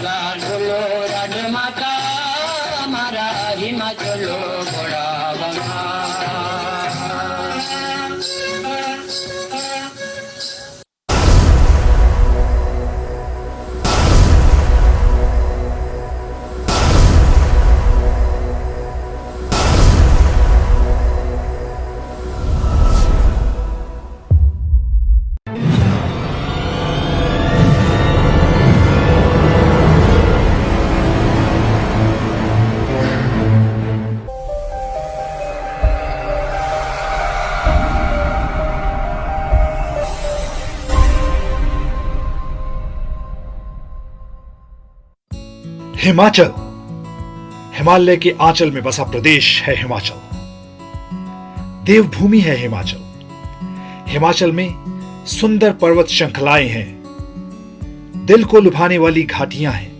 लाडलो राजमाता हमारा हिमाचलो घोड़ा बंगा। हिमाचल, हिमालय के आंचल में बसा प्रदेश है हिमाचल। देवभूमि है हिमाचल। हिमाचल में सुंदर पर्वत श्रृंखलाएं हैं, दिल को लुभाने वाली घाटियां हैं,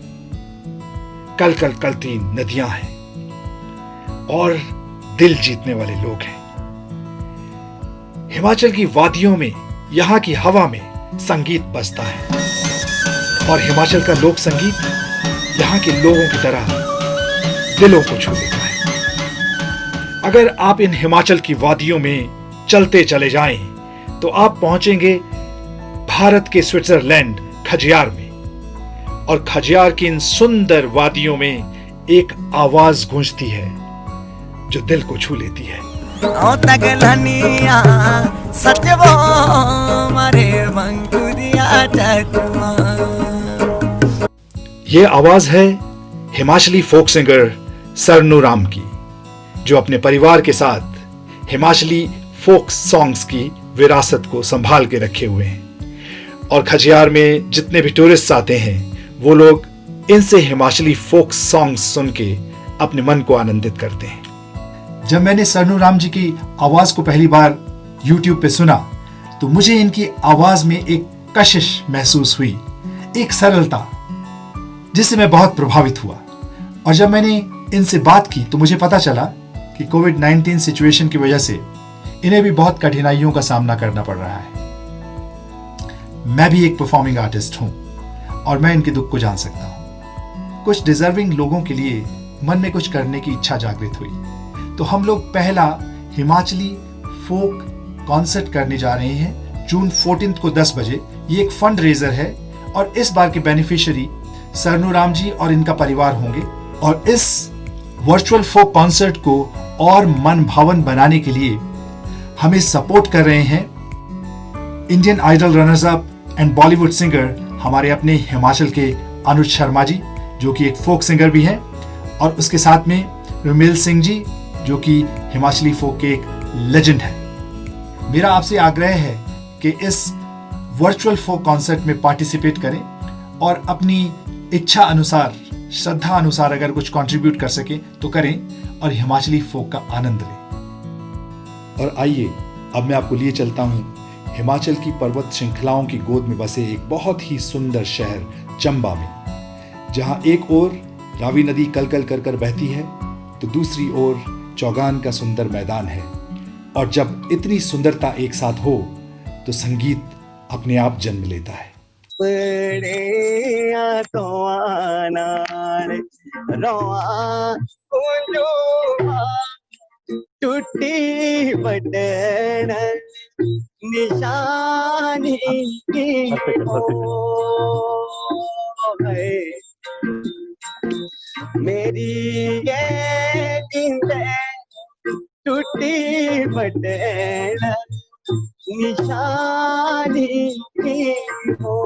कल कल कलती नदियां हैं और दिल जीतने वाले लोग हैं। हिमाचल की वादियों में, यहां की हवा में संगीत बजता है और हिमाचल का लोक संगीत यहां के लोगों की तरह दिलों को छू लेता है। अगर आप इन हिमाचल की वादियों में चलते चले जाएं तो आप पहुंचेंगे भारत के स्विट्जरलैंड खजियार में। और खजियार की इन सुंदर वादियों में एक आवाज गूंजती है जो दिल को छू लेती है। ये आवाज है हिमाचली फोक सिंगर सरनू राम की, जो अपने परिवार के साथ हिमाचली फोक सॉन्ग्स की विरासत को संभाल के रखे हुए हैं। और खजियार में जितने भी टूरिस्ट आते हैं वो लोग इनसे हिमाचली फोक सॉन्ग्स सुन के अपने मन को आनंदित करते हैं। जब मैंने सरनू राम जी की आवाज को पहली बार YouTube पे सुना तो मुझे इनकी आवाज में एक कशिश महसूस हुई, एक सरलता, जिससे मैं बहुत प्रभावित हुआ। और जब मैंने इनसे बात की तो मुझे पता चला कि कोविड-19 सिचुएशन की वजह से इन्हें भी बहुत कठिनाइयों का सामना करना पड़ रहा है। मैं भी एक परफॉर्मिंग आर्टिस्ट हूं और मैं इनके दुख को जान सकता हूं। कुछ डिजर्विंग लोगों के लिए मन में कुछ करने की इच्छा जागृत हुई तो हम लोग पहला हिमाचली फोक कॉन्सर्ट करने जा रहे हैं जून 14 को 10 बजे। ये एक फंड रेजर है और इस बार के बेनिफिशियरी सरनू राम जी और इनका परिवार होंगे। और इस वर्चुअल फोक कॉन्सर्ट को और मन भावन बनाने के लिए हमें सपोर्ट कर रहे हैं Indian Idol runners up and Bollywood singer हमारे अपने हिमाचल के अनुज शर्मा जी, जो कि एक फोक सिंगर भी हैं, और उसके साथ में रुमिल सिंह जी, जो कि हिमाचली फोक के एक लेजेंड है। मेरा आपसे आग्रह है कि इस वर्चुअल फोक कॉन्सर्ट में पार्टिसिपेट करें और अपनी इच्छा अनुसार, श्रद्धा अनुसार अगर कुछ कंट्रीब्यूट कर सके तो करें और हिमाचली फोक का आनंद लें। और आइए अब मैं आपको लिए चलता हूं हिमाचल की पर्वत श्रृंखलाओं की गोद में बसे एक बहुत ही सुंदर शहर चंबा में, जहां एक ओर रावी नदी कल कल कर कर बहती है तो दूसरी ओर चौगान का सुंदर मैदान है। और जब इतनी सुंदरता एक साथ हो तो संगीत अपने आप जन्म लेता है। टूटी बटन निशानी मेरी ये टूटी बटन निशानी हो।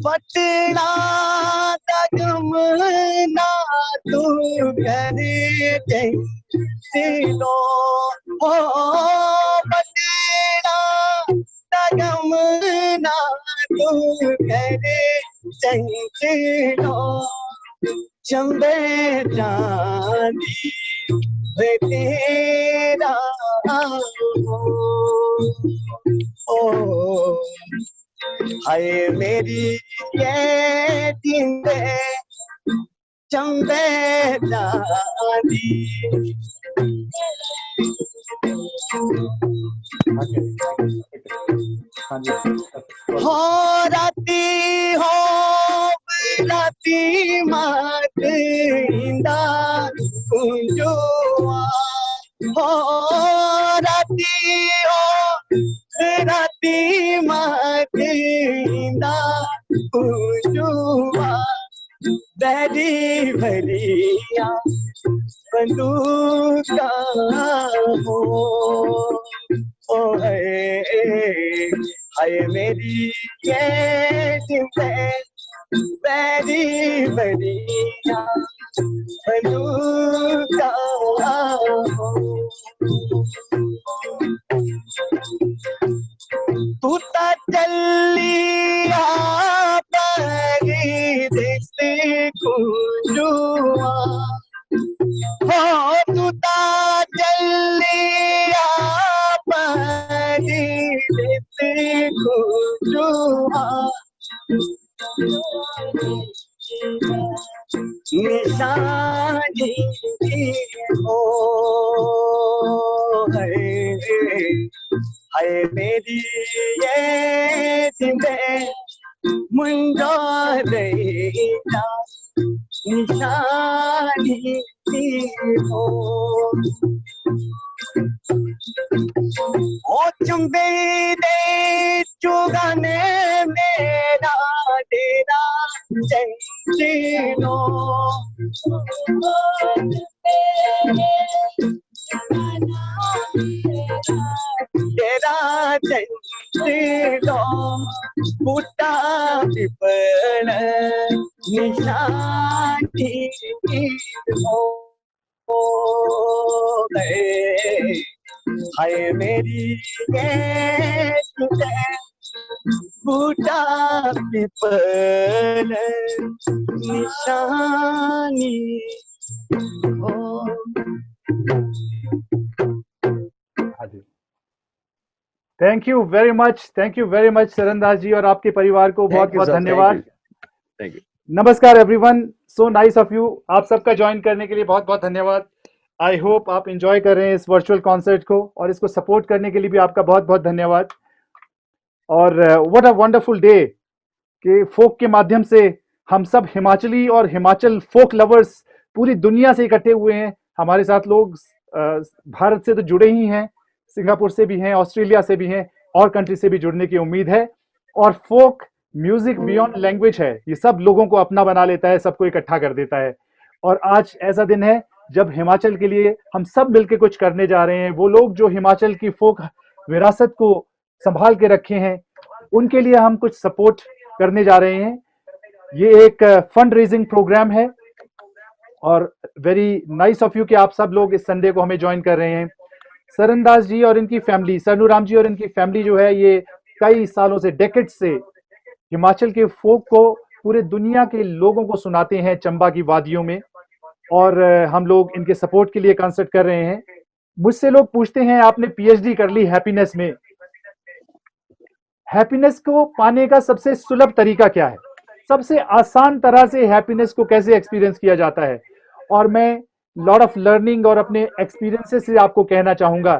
पटना तगम ना तू घर चलो हो, पटना तगम ना तू घर चलो, चंबे चांदी वे तेरा ओ हाय मेरी ये दिन चंबे चांदी। हाँ जी हो राती मात इंदा कुंजुआ हो राती मात इंदा कुंजुआ बहरी भरिया बंदूका हो ओ हाय मेरी ये बहरी भरिया बंदूका हो तू ता चलिया परदेस कुंजुआ हो तू ता चलिया परदेस कुंजुआ निशानी हो हाय मेरी ये जिंदगी मुंजो रहीना निशानी हो ओ चुंबे दे चुगाने मेरा तेरा चंचलो तेरा चंचलो बूटा पिपल निशानी हो हाय मेरी ये बूटा पिपल निशानी हो thank you very much Sarandas ji और आपके परिवार को बहुत बहुत धन्यवाद। Thank you. नमस्कार everyone, so nice of you, आप सबका ज्वाइन करने के लिए बहुत बहुत धन्यवाद। आई होप आप एंजॉय कर रहे हैं इस वर्चुअल कॉन्सर्ट को और इसको सपोर्ट करने के लिए भी आपका बहुत बहुत धन्यवाद। और व्हाट अ वंडरफुल डे कि फोक के माध्यम से हम सब हिमाचली और हिमाचल फोक लवर्स पूरी दुनिया से इकट्ठे हुए हैं। हमारे साथ लोग भारत से तो जुड़े ही हैं, सिंगापुर से भी हैं, ऑस्ट्रेलिया से भी हैं, और कंट्री से भी जुड़ने की उम्मीद है। और फोक म्यूजिक बियॉन्ड लैंग्वेज है, ये सब लोगों को अपना बना लेता है, सबको इकट्ठा कर देता है। और आज ऐसा दिन है जब हिमाचल के लिए हम सब मिलकर कुछ करने जा रहे हैं। वो लोग जो हिमाचल की फोक विरासत को संभाल के रखे हैं, उनके लिए हम कुछ सपोर्ट करने जा रहे हैं। ये एक फंड रेजिंग प्रोग्राम है और वेरी नाइस ऑफ यू कि आप सब लोग इस संडे को हमें ज्वाइन कर रहे हैं। सरनदास जी और इनकी फैमिली, सरनू राम जी और इनकी फैमिली जो है, ये कई सालों से, डेकेड से हिमाचल के फोक को पूरे दुनिया के लोगों को सुनाते हैं चंबा की वादियों में। और हम लोग इनके सपोर्ट के लिए कंसर्ट कर रहे हैं। मुझसे लोग पूछते हैं आपने पीएचडी कर ली हैप्पीनेस में, हैप्पीनेस को पाने का सबसे सुलभ तरीका क्या है, सबसे आसान तरह से हैप्पीनेस को कैसे एक्सपीरियंस किया जाता है। और मैं लॉट ऑफ लर्निंग और अपने एक्सपीरियंसेस से आपको कहना चाहूंगा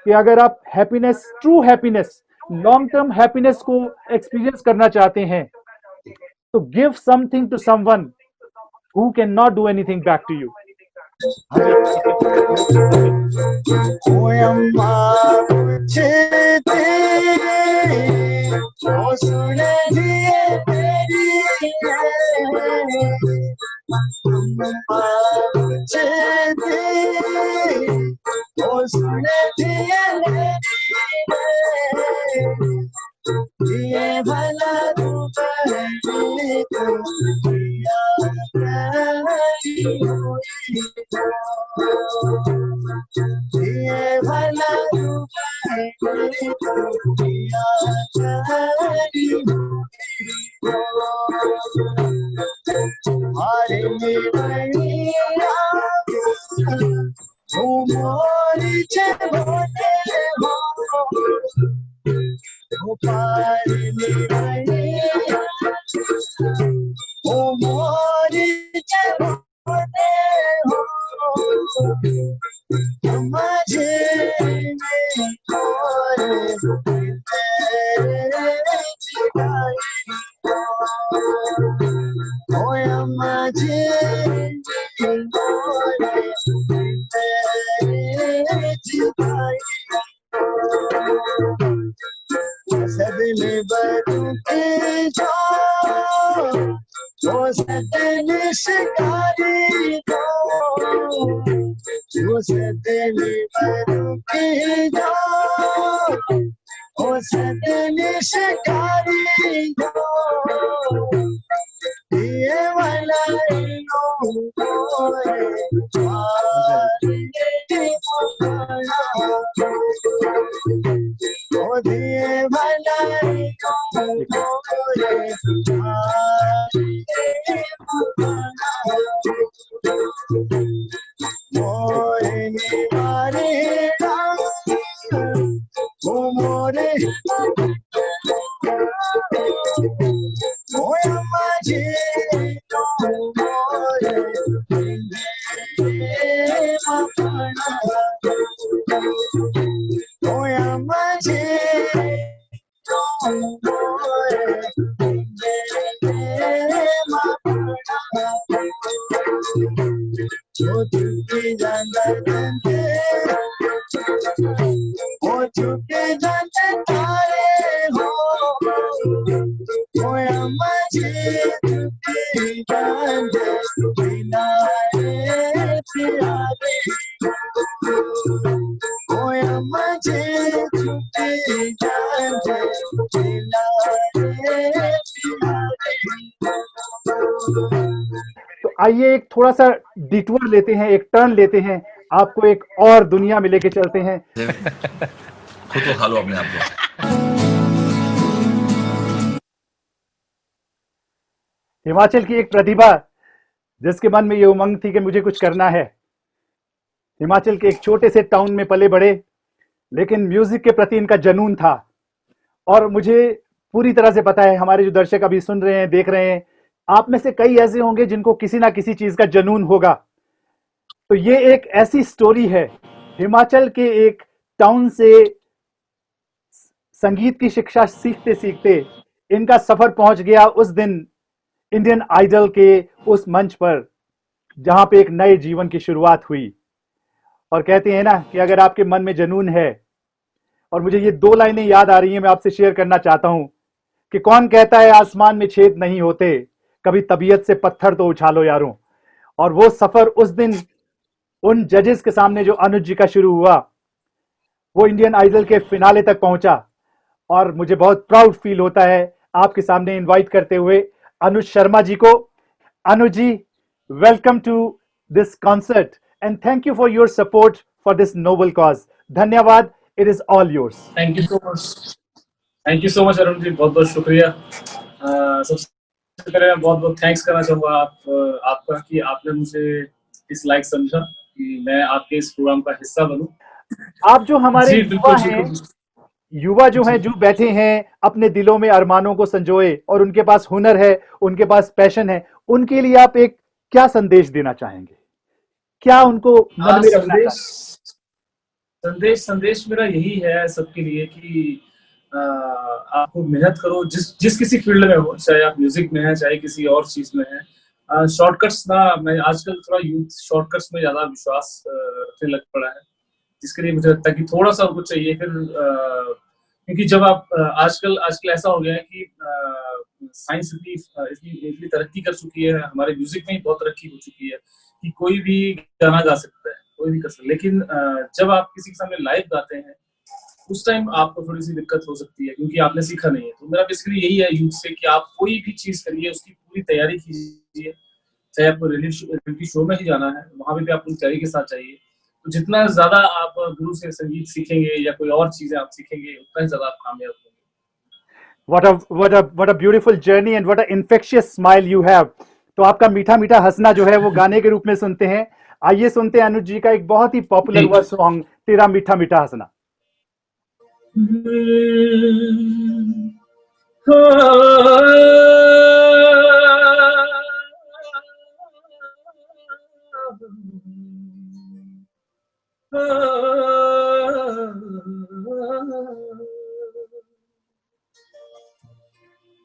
कि अगर आप happiness, true happiness, long term happiness को एक्सपीरियंस करना चाहते हैं तो give something to someone who cannot do anything back to you. ये भला ये भला हरे बढ़िया मोरी चढ़ोते हो पारी बढ़िया मोरी चढ़ोते हो मझे में सदन बरके जाओ वो सदन शिकारी दो वो सदन बरके जाओ वो सदन शिकारी दो ये वाला दिए भलाई मोरे मारे मोरे मोया माझे मोरे मोया माझे वो चुके जानते वो चुके जानते तारे हो मोया माझे चुके जानते बिना प्यारे मोया माझे चुके जानते बिना तो आइए एक थोड़ा सा डिटूर लेते हैं, एक टर्न लेते हैं, आपको एक और दुनिया में लेके चलते हैं। खुद को खा लो अपने आप को। हिमाचल की एक प्रतिभा जिसके मन में ये उमंग थी कि मुझे कुछ करना है। हिमाचल के एक छोटे से टाउन में पले बड़े, लेकिन म्यूजिक के प्रति इनका जनून था। और मुझे पूरी तरह से पता है, हमारे जो दर्शक अभी सुन रहे हैं, देख रहे हैं, आप में से कई ऐसे होंगे जिनको किसी ना किसी चीज का जनून होगा। तो ये एक ऐसी स्टोरी है, हिमाचल के एक टाउन से संगीत की शिक्षा सीखते सीखते इनका सफर पहुंच गया उस दिन इंडियन आइडल के उस मंच पर जहां पे एक नए जीवन की शुरुआत हुई। और कहते हैं ना कि अगर आपके मन में जनून है, और मुझे ये दो लाइनें याद आ रही हैं, मैं आपसे शेयर करना चाहता हूं कि कौन कहता है आसमान में छेद नहीं होते, कभी तबीयत से पत्थर तो उछालो यारों। और वो सफर उस दिन उन जजेस के सामने जो अनुज जी का शुरू हुआ, वो इंडियन आइडल के फिनाले तक पहुंचा। और मुझे बहुत प्राउड फील होता है आपके सामने इनवाइट करते हुए अनुज शर्मा जी को। Anuj ji, welcome to this concert and thank you for your support for this noble cause. धन्यवाद, it is all yours. Thank you so much Arun ji, बहुत बहुत शुक्रिया। सबसे पहले मैं बहुत बहुत थैंक्स करना चाहूँगा आपका कि आपने मुझे इस लायक समझा कि मैं आपके इस प्रोग्राम का हिस्सा बनूं। आप जो हमारे युवा हैं, युवा जो हैं, जो बैठे हैं अपने दिलों में अरमानों को संजोए, और उनके पास हुनर है, उनके पास पैशन है, उनके लिए आप एक क्या संदेश देना चाहेंगे? क्या उनको मन में रखना चाहेंगे? संदेश मेरा यही है सबके लिए कि आपको मेहनत करो, जिस किसी फील्ड में हो, चाहे आप म्यूजिक में है, चाहे किसी और चीज में है। शॉर्टकट्स ना, मैं आजकल थोड़ा यूथ शॉर्टकट्स में ज्यादा विश्वास रखने लग पड़ा है, जिसके लिए मुझे लगता है कि थोड़ा सा कुछ चाहिए। फिर क्योंकि जब आप आजकल ऐसा हो गया है कि साइंस इतनी तरक्की कर चुकी है, हमारे म्यूजिक में ही बहुत तरक्की हो चुकी है कि कोई भी गाना गा सकता है, कोई भी कर सकता है। लेकिन जब आप किसी के सामने लाइव गाते हैं, उस टाइम आपको थोड़ी सी दिक्कत हो सकती है क्योंकि आपने सीखा नहीं है। तो मेरा बेसिकली यही है यूथ से कि आप कोई भी चीज करिए, उसकी पूरी तैयारी कीजिए। चाहे आपको रियलिटी शो में ही जाना है, वहां भी आप पूरी तैयारी के साथ जाइए। तो जितना ज्यादा आप गुरु से संगीत सीखेंगे या कोई और चीजें आप सीखेंगे, उतना ही ज्यादा आप कामयाब होंगे। What a beautiful journey and what a infectious smile you have. तो आपका मीठा मीठा हंसना जो है वो गाने के रूप में सुनते हैं। आइए सुनते हैं अनुज जी का एक बहुत ही पॉपुलर हुआ सॉन्ग, तेरा मीठा मीठा हंसना।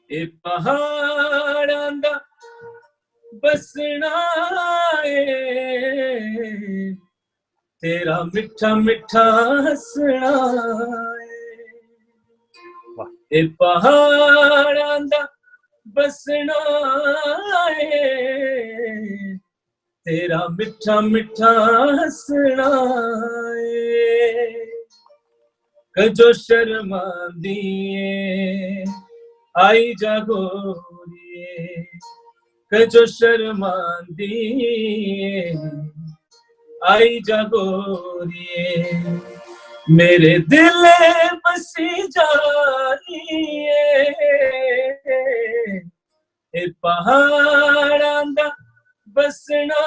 ए पहाड़ां दा बसना ए तेरा मिठा मिठा हसना ए पहाड़ां दा बसना है तेरा मिठा मिठा हसना है कजो शर्मांदी आई जा गोरिए कजो शर्मांदी आई जा गोरिए मेरे दिल बसी जानी ए पहाड़ां दा बसना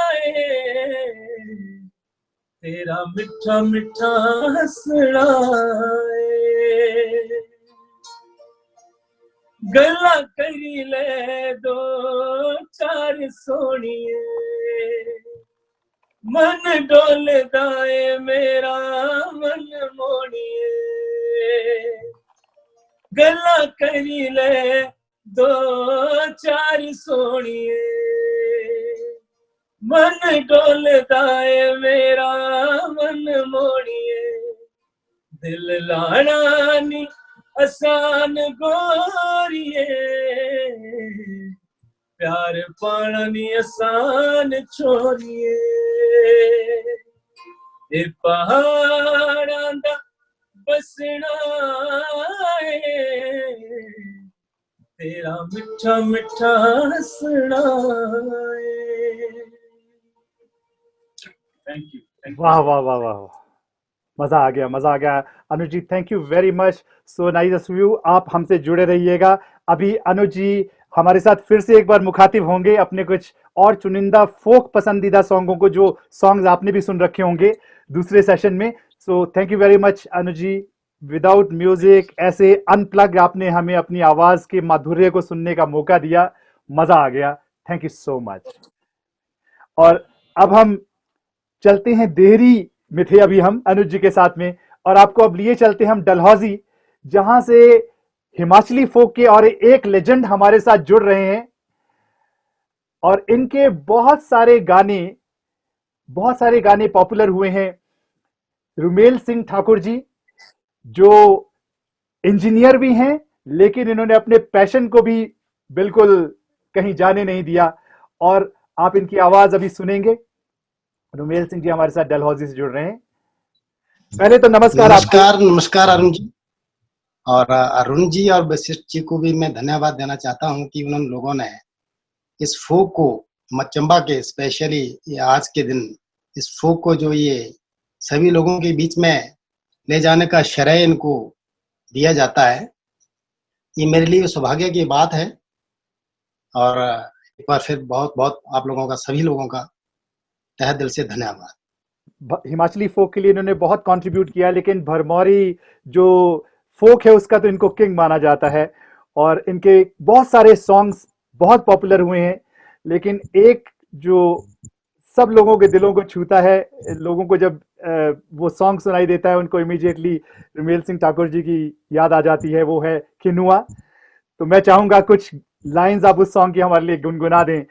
है तेरा मिठा मिठा हसना है गल्ला करी ले दो चार सोनिए मन डोलदा है मेरा मन मोड़िए गल्ला करी ले दो चार सोनिए मन डोलदा है मेरा मन मोड़िए दिल लाना नी आसान गोरिए प्यार पाना नी आसान छोरिए ए पहाड़ां दा बसना है तेरा मिठा मिठा हसना है थैंक यू वाह वाह वाह वाह, मजा आ गया, मजा आ गया। Anuj ji, thank you very much, so nice of you. आप हमसे जुड़े रहिएगा। अभी अनुज जी हमारे साथ फिर से एक बार मुखातिब होंगे अपने कुछ और चुनिंदा फोक पसंदीदा सॉन्गों को, जो सॉन्ग्स आपने भी सुन रखे होंगे दूसरे सेशन में। So thank you very much Anuj ji. Without music ऐसे अनप्लग आपने हमें अपनी आवाज के माधुर्य को सुनने का मौका दिया, मजा आ गया। Thank you so much. और अब हम चलते हैं, देहरी में थे अभी हम अनुज जी के साथ में, और आपको अब लिए चलते हैं हम डलहौजी, जहां से हिमाचली फोक के और एक लेजेंड हमारे साथ जुड़ रहे हैं। और इनके बहुत सारे गाने पॉपुलर हुए हैं। रुमेल सिंह ठाकुर जी, जो इंजीनियर भी हैं, लेकिन इन्होंने अपने पैशन को भी बिल्कुल कहीं जाने नहीं दिया, और आप इनकी आवाज अभी सुनेंगे। रुमेल सिंह जी हमारे साथ डलहौजी से जुड़ रहे हैं। पहले तो नमस्कार नमस्कार अरुण जी। और अरुण जी और वशिष्ठ जी को भी मैं धन्यवाद देना चाहता हूं कि उन लोगों ने इस फोक को मचंबा के स्पेशली ये आज के दिन इस फोक को जो ये सभी लोगों के बीच में ले जाने का श्रेय इनको दिया जाता है। ये मेरे लिए सौभाग्य की बात है। और एक बार फिर बहुत बहुत आप लोगों का, सभी लोगों का तहे दिल से धन्यवाद। हिमाचली फोक के लिए इन्होंने बहुत कंट्रीब्यूट किया, लेकिन भरमौरी जो फोक है उसका तो इनको किंग माना जाता है, और इनके बहुत सारे सॉन्ग्स बहुत पॉपुलर हुए हैं। लेकिन एक जो सब लोगों के दिलों को छूता है, लोगों को जब वो सॉन्ग सुनाई देता है उनको इमीडिएटली रुमेल सिंह ठाकुर जी की याद आ जाती है, वो है किनुआ। तो मैं चाहूंगा कुछ लाइंस आप उस सॉन्ग की हमारे लिए गुनगुना दें।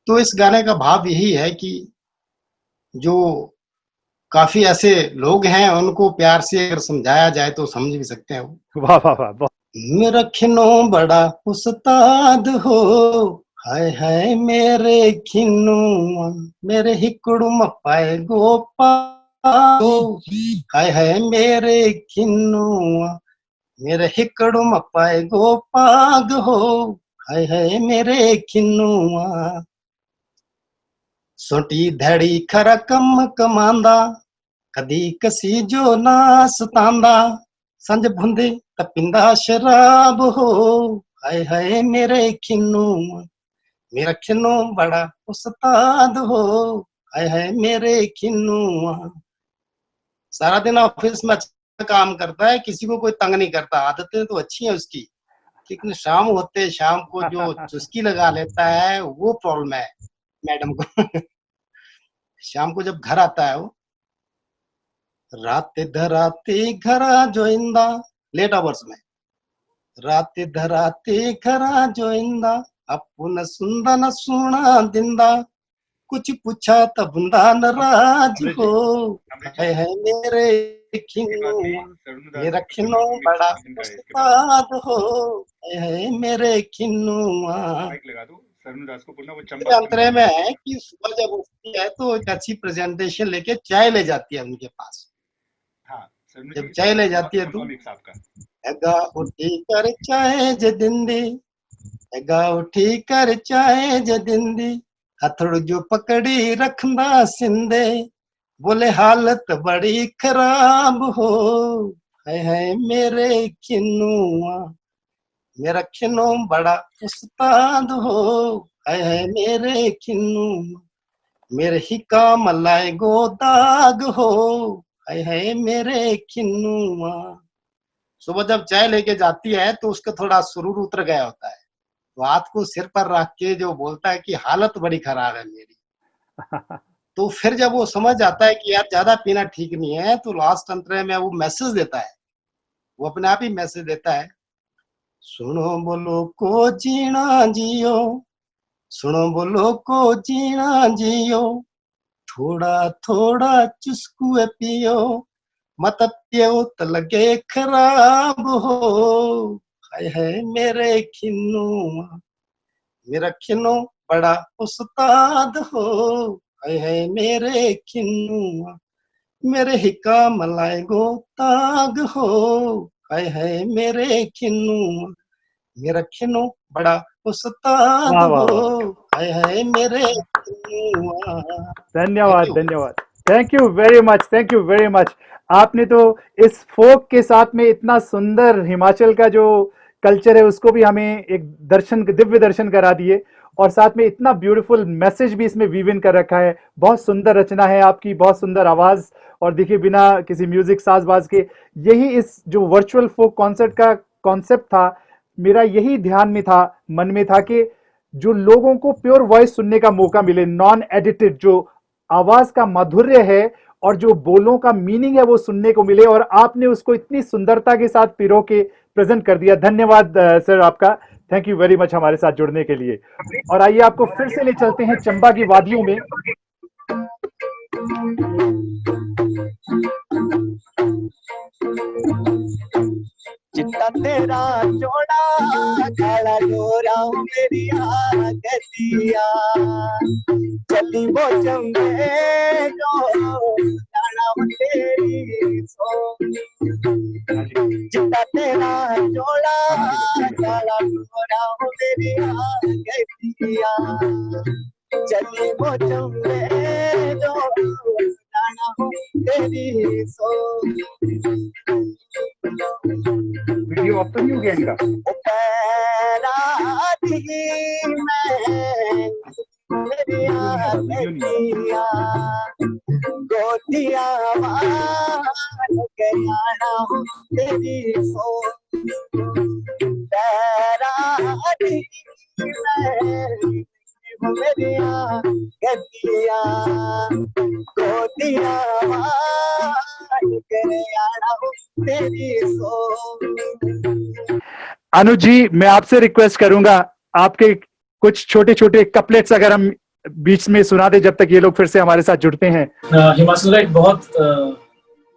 तो इस गाने का भाव यही है कि जो काफी ऐसे लोग हैं उनको प्यार से अगर समझाया जाए तो समझ भी सकते हैं। वाह वाह वाह। मेरा खिनो बड़ा उस्ताद हो, हाय हाय मेरे खिनुआ, मेरे हिकड़ू मपाए गोपा हो, हाय हाय मेरे खिनुआ, मेरे हिकड़ू मपाए गोपाग हो, हाय हाय मेरे खिनुआ। सोटी धड़ी खरा कम कमांदा, कदी कसी जो ना सतांदा, संज भुंदे तपिंदा शराब हो, हाय हाय मेरे खिनुआ, मेरा खिनु बड़ा उस्ताद हो, हाय हाय मेरे खिनुआ। सारा दिन ऑफिस में अच्छा काम करता है, किसी को कोई तंग नहीं करता, आदतें तो अच्छी हैं उसकी, लेकिन शाम को जो चुस्की लगा लेता है वो प्रॉब्लम है मैडम को। शाम को जब घर आता है वो, रात धराते घरा जोइंदा, लेट आवर्स में, रात धराते घरा जोइंदा, अपुन सुंदा न सुना दिंदा, कुछ पूछा तो बंदा नाराज हो, है मेरे खिन्नुआ, मेरा खिन्नो बड़ा उस्ताद हो, है मेरे खिन्नुआ। मेरे अंतरे में है कि सुबह जब उठती है तो एक अच्छी प्रेजेंटेशन लेके चाय ले जाती है उनके पास। जब चाय ले जाती है तो एगा उठी कर चाय जदिंदी, एगा उठी कर चाय जदिंदी, हथड़ जो पकड़ी रखंदा सिंधे, बोले हालत बड़ी खराब हो, है मेरे खिन्नुआ, मेरा खिन्नो बड़ा उस्ताद हो, है मेरे खिन्नुआ, मेरे ही काम लाए गो दाग हो, है मेरे खिन्नुआ। सुबह जब चाय लेके जाती है तो उसका थोड़ा सुरूर उतर गया होता है, तो हाथ को सिर पर रख के जो बोलता है कि हालत बड़ी खराब है मेरी। तो फिर जब वो समझ जाता है कि यार ज्यादा पीना ठीक नहीं है, तो लास्ट अंतरे में वो मैसेज देता है, वो अपने आप ही मैसेज देता है, सुनो बोलो को जीना जियो, सुनो बोलो को जीना जियो, थोड़ा थोड़ा चुस्कुए पियो, मत पियो तो लगे खराब हो, है मेरे खिन्नुआ, मेरा खिन्नो बड़ा उस्ताद हो, है मेरे खिन्नुआ, मेरे ही काम लाए गो ताग हो, है मेरे खिन्नुआ, मेरा खिन्नो बड़ा उस्ताद वाह वाह वाह, हो, है मेरे खिन्नुआ। धन्यवाद धन्यवाद, thank you very much, thank you very much. आपने तो इस फोक के साथ में इतना सुंदर हिमाचल का जो कल्चर है उसको भी हमें एक दर्शन, दिव्य दर्शन करा दिए, और साथ में इतना ब्यूटीफुल मैसेज भी इसमें वीव इन कर रखा है। बहुत सुंदर रचना है आपकी, बहुत सुंदर आवाज, और देखिए बिना किसी म्यूजिक साजबाज के, यही इस जो वर्चुअल फोक कॉन्सर्ट का कॉन्सेप्ट था, मेरा यही ध्यान में था, मन में था कि जो लोगों को प्योर वॉइस सुनने का मौका मिले, नॉन एडिटेड, जो आवाज का माधुर्य है और जो बोलों का मीनिंग है वो सुनने को मिले, और आपने उसको इतनी सुंदरता के साथ पिरो के प्रेजेंट कर दिया। धन्यवाद सर आपका, थैंक यू वेरी मच हमारे साथ जुड़ने के लिए। और आइए आपको फिर से ले चलते हैं चंबा की वादियों में। चिट्टा तेरा जोड़ा काला डोरा मेरी गतिया, चली वो चंबे जो जाना तेरी सो, चिट्टा तेरा जोड़ा काला डोरा मेरी गतिया, चली वो चंबे जो जाना तेरी सो। वीडियो ऑफ तो नहीं हो गया इनका? गोतिया तेरी सो, मेरिया गतिया गोतिया तेरी सो। अनुज जी, मैं आपसे रिक्वेस्ट करूंगा, आपके कुछ छोटे छोटे कपलेट्स अगर हम बीच में सुना दे, जब तक ये लोग फिर से हमारे साथ जुड़ते हैं। हिमाचल का एक बहुत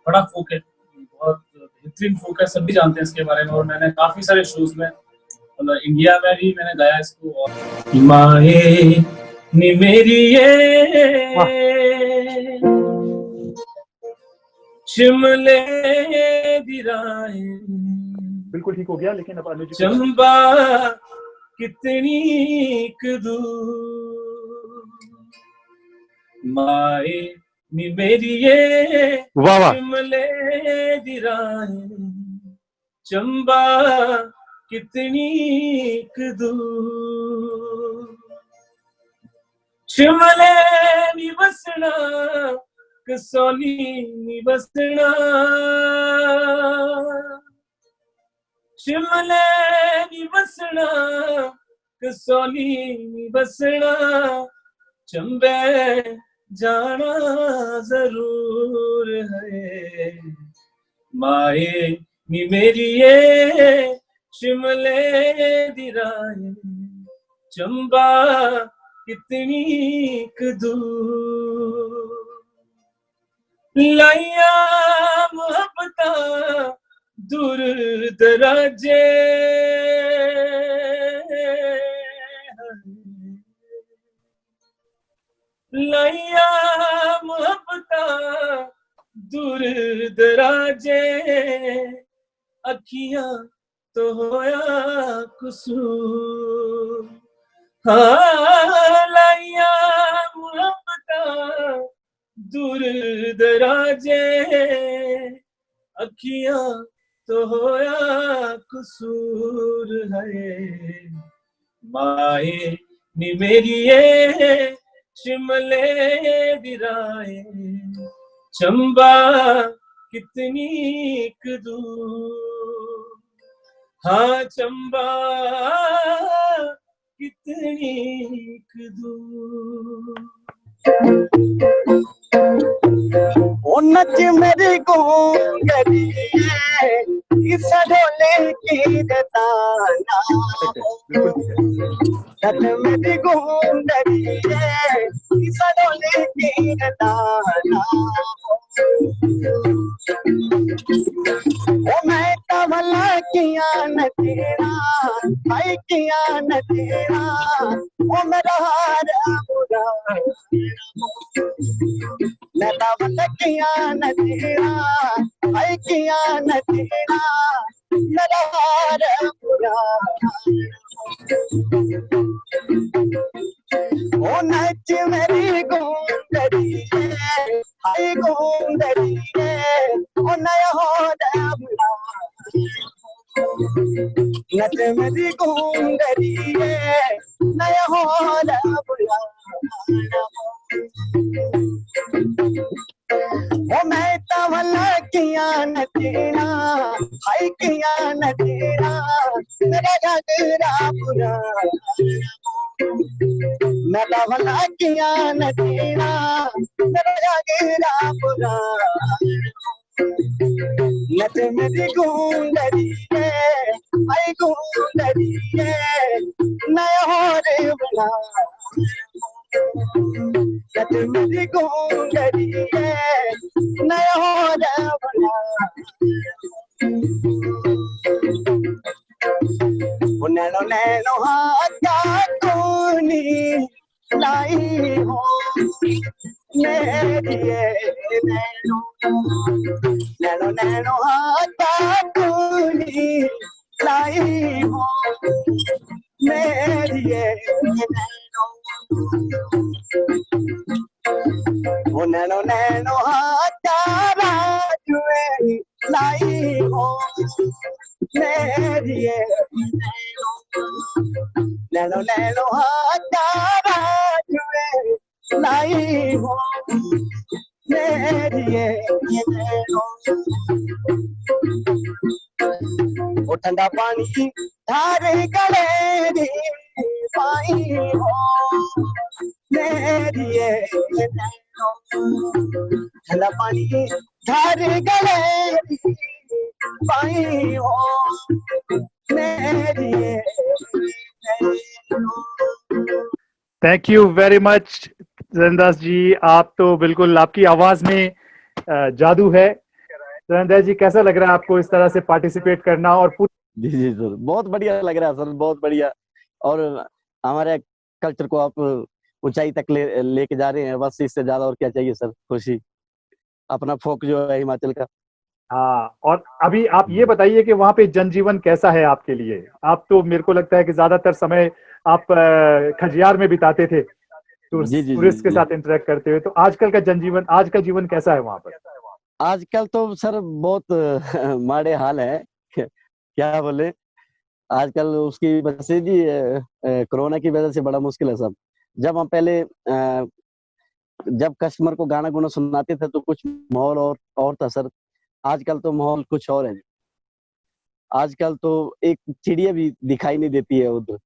बड़ा फोक है, बहुत बेहतरीन फोक है, सभी जानते हैं इसके बारे में, और मैंने काफी सारे शोज में, मतलब इंडिया में भी मैंने गाया इसको। और माए नी मेरी ये शिमले दी राहें, बिल्कुल ठीक हो गया, लेकिन अब अनुज जी चंबा कितनी दूर, माए नी मेरी ये वाह वाह, शिमले दी राहें, चंबा कितनी दूर, शिमले नी बसना कसौली नी बसना, शिमले नी बसना कसौली नी बसना, चंबे जाना जरूर है, माए नी मेरी ये शिमले दी राहें, चंबा कितनी दूर लाइया मोहब्बता दूर दराजे लाइया मोहब्बता दूर दराजे अखियां तो होया कसूर हाँ लाइया मोहब्बता दूर दराजे अखियां तो होया कसूर है माए नी मेरिए शिमले दिराए चंबा कितनी दूर हाँ चंबा कितनी दूर ओ नच मेरी गूंगरिए इस ढोले की ताना नच मेरी गूंगरिए इस ढोले की ताना ओ मैं तबला किया न तेरा भाई किया न तेरा ओ मेरा हार बुरा मैं तबला किया न तेरा भाई किया न तेरा मेरा हार बुरा ओ नच मेरी गूंगरिए हाय गूंगरिए ओ नया हो बुरा नच मेरी गूंगरिए नया हो बुरा ओ मैं तवला किया न तेरा हाय किया न तेरा मेरा घगरा बुरा मैं तवला किया न तेरा मेरा घगरा बुरा नच मेरी गूंगरिए हाय गूंगरिए नया हो रे बुरा नच मेरी गूंगरिए नया हो रे बुरा नैनो नैनो हाथा कोनी लाई हो मेरी नैनो नैनो नैनो हाथा कोनी लाई हो मेरी नैनो ओ नैनो नैनो हाथा राजुए लाई हो मेरी नैनो नैनो हाथा राजुए लाई हो मेरी नैनो ओ ठंडा पानी धारे गले दी पाई हो मेरी नैनो ठंडा पानी धारे गले दी पाई हो मेरी thank you very much Charandas ji. आप तो बिल्कुल, आपकी आवाज में जादू है। चरणदास जी, कैसा लग रहा है आपको इस तरह से पार्टिसिपेट करना? और जी जी सर, बहुत बढ़िया लग रहा है सर, बहुत बढ़िया। और हमारे कल्चर को आप ऊंचाई तक लेके जा रहे हैं, बस इससे ज्यादा और क्या चाहिए सर। खुशी, अपना फोक जो है हिमाचल का। हाँ, और अभी आप ये बताइए कि वहाँ पे जनजीवन कैसा है आपके लिए? आप तो, मेरे को लगता है कि ज्यादातर समय आप खजियार में बिताते थे, टूरिस्ट के साथ इंटरेक्ट करते हुए। तो आजकल का जनजीवन, आज का जीवन कैसा है वहाँ पर? आजकल तो सर बहुत माड़े हाल है, क्या बोले। आजकल उसकी वजह से जी, कोरोना की वजह से बड़ा मुश्किल है सब। जब हम पहले जब कस्टमर को गाना गुना सुनाते थे तो कुछ माहौल और था सर। आजकल तो माहौल कुछ और है। आजकल तो एक चिड़िया भी दिखाई नहीं देती है उधर।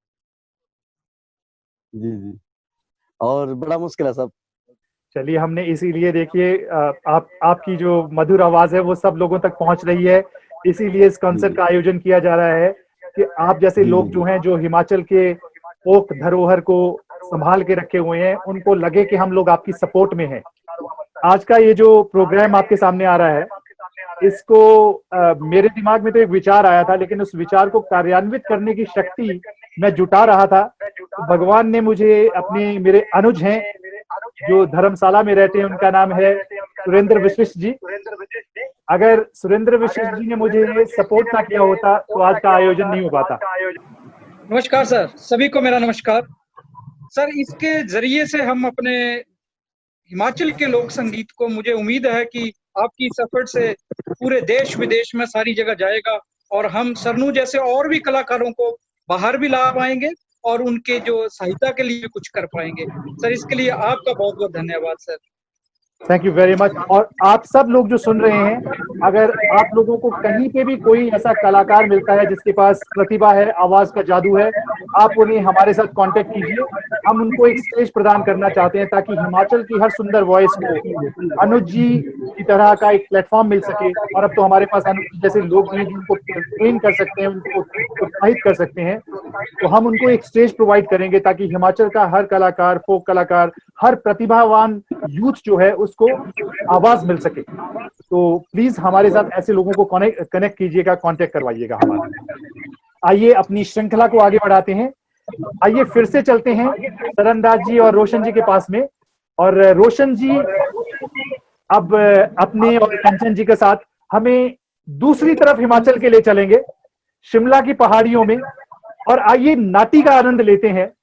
जी जी, और बड़ा मुश्किल है सब। चलिए, हमने इसीलिए, देखिए, आपकी जो मधुर आवाज है वो सब लोगों तक पहुंच रही है, इसीलिए इस कॉन्सर्ट का आयोजन किया जा रहा है कि आप जैसे लोग जो हैं, जो हिमाचल के फोक धरोहर को संभाल के रखे हुए हैं, उनको लगे कि हम लोग आपकी सपोर्ट में हैं। आज का ये जो प्रोग्राम आपके सामने आ रहा है, इसको मेरे दिमाग में तो एक विचार आया था, लेकिन उस विचार को कार्यान्वित करने की शक्ति मैं जुटा रहा था। तो भगवान ने मुझे अपने, मेरे अनुज हैं जो धर्मशाला में रहते हैं, उनका नाम है सुरेंद्र वशिष्ठ जी। अगर सुरेंद्र वशिष्ठ जी ने मुझे सपोर्ट ना किया होता तो आज का आयोजन नहीं हो पाता। नमस्कार सर, सभी को मेरा नमस्कार सर। इसके जरिए से हम अपने हिमाचल के लोक संगीत को, मुझे उम्मीद है कि आपकी इस एफर्ट से पूरे देश विदेश में सारी जगह जाएगा और हम सरनू जैसे और भी कलाकारों को बाहर भी ला पाएंगे और उनके जो सहायता के लिए कुछ कर पाएंगे। सर, इसके लिए आपका बहुत बहुत धन्यवाद sir. Thank you very much. और आप सब लोग जो सुन रहे हैं, अगर आप लोगों को कहीं पे भी कोई ऐसा कलाकार मिलता है जिसके पास प्रतिभा है, आवाज का जादू है, आप उन्हें हमारे साथ कांटेक्ट कीजिए। हम उनको एक स्टेज प्रदान करना चाहते हैं ताकि हिमाचल की हर सुंदर वॉइस को अनुज जी की तरह का एक प्लेटफॉर्म मिल सके। और अब तो हमारे पास अनुज जी जैसे लोग भी हैं जिनको ट्रेन कर सकते हैं, उनको प्रोत्साहित कर सकते हैं। तो हम उनको एक स्टेज प्रोवाइड करेंगे ताकि हिमाचल का हर कलाकार, फोक कलाकार, हर प्रतिभावान यूथ जो है उसको आवाज मिल सके। तो प्लीज हमारे साथ ऐसे लोगों को कनेक्ट कीजिएगा, कांटेक्ट करवाइएगा हमारा। आइए अपनी श्रृंखला को आगे बढ़ाते हैं। आइए फिर से चलते हैं सरनदास जी और रोशन जी के पास में। और रोशन जी अब अपने और कंचन जी के साथ हमें दूसरी तरफ हिमाचल के लिए चलेंगे, शिमला की पहाड़ियों में। और आइए नाटी का आनंद लेते हैं।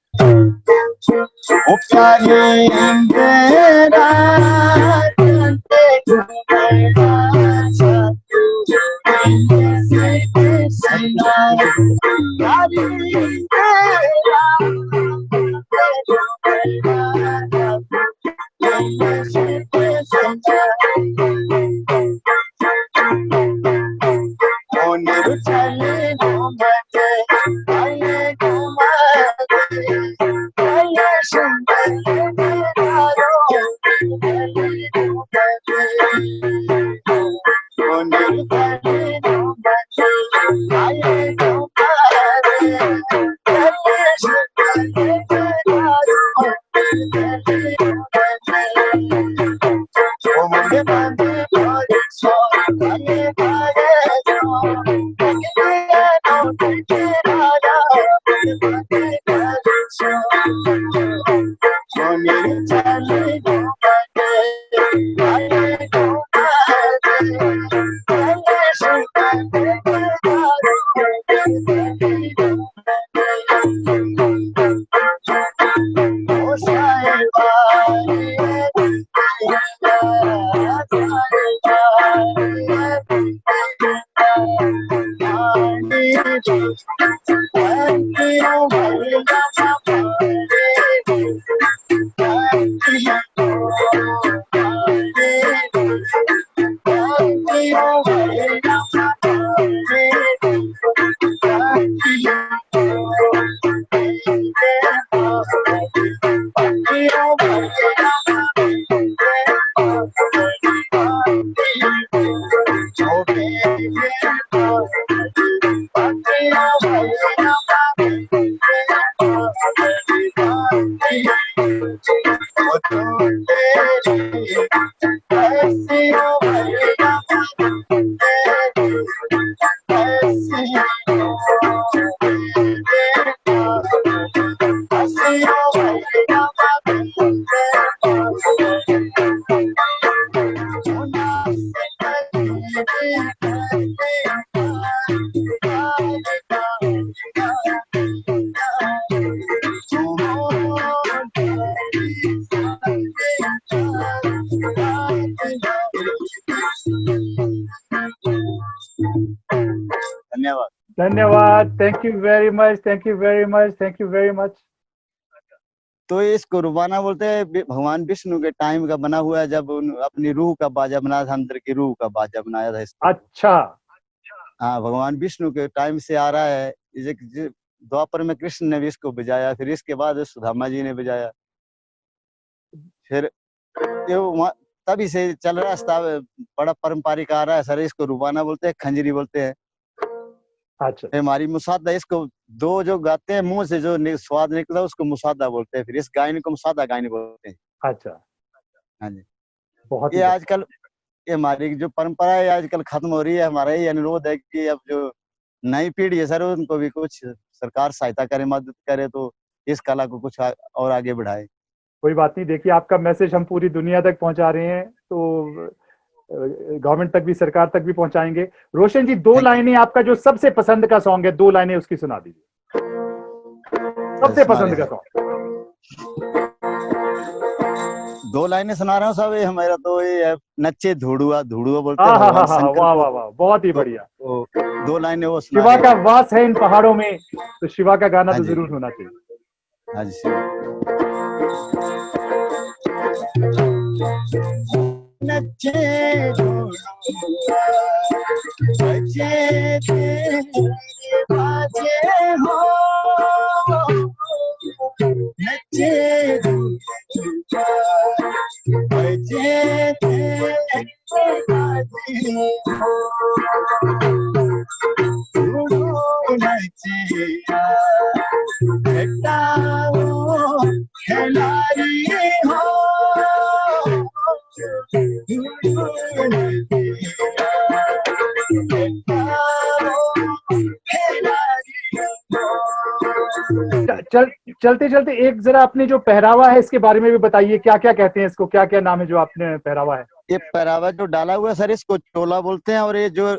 धन्यवाद। Thank you very much, thank you very much, thank you very much. तो इसको रुबाना बोलते हैं, भगवान विष्णु के टाइम का बना हुआ है, जब अपनी रूह का बाजा बनाया था, अंदर की रूह का बाजा बनाया था इसको। अच्छा। हाँ, भगवान विष्णु के टाइम से आ रहा है। द्वापर में कृष्ण ने भी इसको बजाया, फिर इसके बाद सुदामा जी ने बजाया, फिर तभी से चल रहा है, बड़ा पारंपरिक आ रहा है सर। इसको रुबाना बोलते हैं, खंजरी बोलते हैं। अच्छा। हमारी मुसादा इसको दो जो गाते हैं मुंह से जो स्वाद निकलता है उसको मुसादा बोलते हैं, फिर इस गायन को मुसादा गायन बोलते हैं। अच्छा, हाँ जी। बहुत ये ही आजकल ये हमारी जो परंपरा है आजकल खत्म हो रही है। हमारा ये अनुरोध है कि अब जो नई पीढ़ी है सर उनको भी कुछ सरकार सहायता करे, मदद करे, तो इस कला को कुछ और आगे बढ़ाए। कोई बात नहीं। देखिए, आपका मैसेज हम पूरी दुनिया तक पहुंचा रहे हैं, तो गवर्नमेंट तक भी, सरकार तक भी पहुंचाएंगे। रोशन जी, 2 लाइनें आपका जो सबसे पसंद का सॉन्ग है, 2 लाइनें उसकी सुना दीजिए, सबसे पसंद का सॉन्ग। 2 लाइनें सुना रहा हूँ साहब। ये हमारा तो ये है, नच्चे धुड़ुआ, धुड़ुआ बोलते हाँ हैं हाँ हाँ भगवान हाँ, शंकर वाह को। वाह वाह, बहुत ही बढ़िया। वो 2 लाइनें वो सुना शिवा रहे का हैं। वास है इन पहाड़ों में, तो शिवा का गाना हाँ तो जी। जरूर होना चाहिए। हाँ जी। नच्चे धुड़ुआ, बजे तेरे बाजे हो, नच्चे धुड़ुआ, बजे तेरे बाजे हो, धुड़ुआ नचेगा घटाओ खिलाड़ी हो, चल चलते चलते एक जरा अपने जो पहरावा है इसके बारे में भी बताइए, क्या क्या कहते हैं इसको, क्या क्या नाम है जो आपने पहरावा है? ये पहरावा जो डाला हुआ है सर इसको चोला बोलते हैं, और ये जो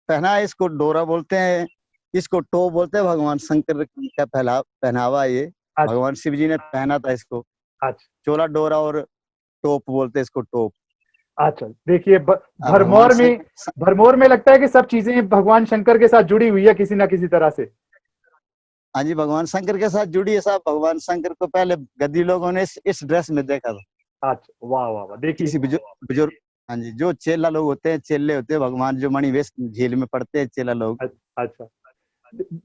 पहना है इसको डोरा बोलते हैं, इसको टोप बोलते हैं। भगवान शंकर का पहनावा है ये। अच्छा। भगवान शिव जी ने पहना था इसको। अच्छा चोला डोरा और टोप बोलते हैं इसको, टोप। अच्छा, देखिए भगवान भरमौर में लगता है कि सब चीजें भगवान शंकर के साथ जुड़ी हुई है किसी ना किसी तरह से। हाँ जी, भगवान शंकर के साथ जुड़ी है साहब। भगवान शंकर को पहले गद्दी लोगों ने इस ड्रेस में देखा था। अच्छा, वाह वाह वाह। देखिए किसी बुजुर्ग, हाँ जी, जो चेला लोग होते हैं, चेले होते हैं भगवान, जो मणिवेश झील में पड़ते हैं चेला लोग। अच्छा,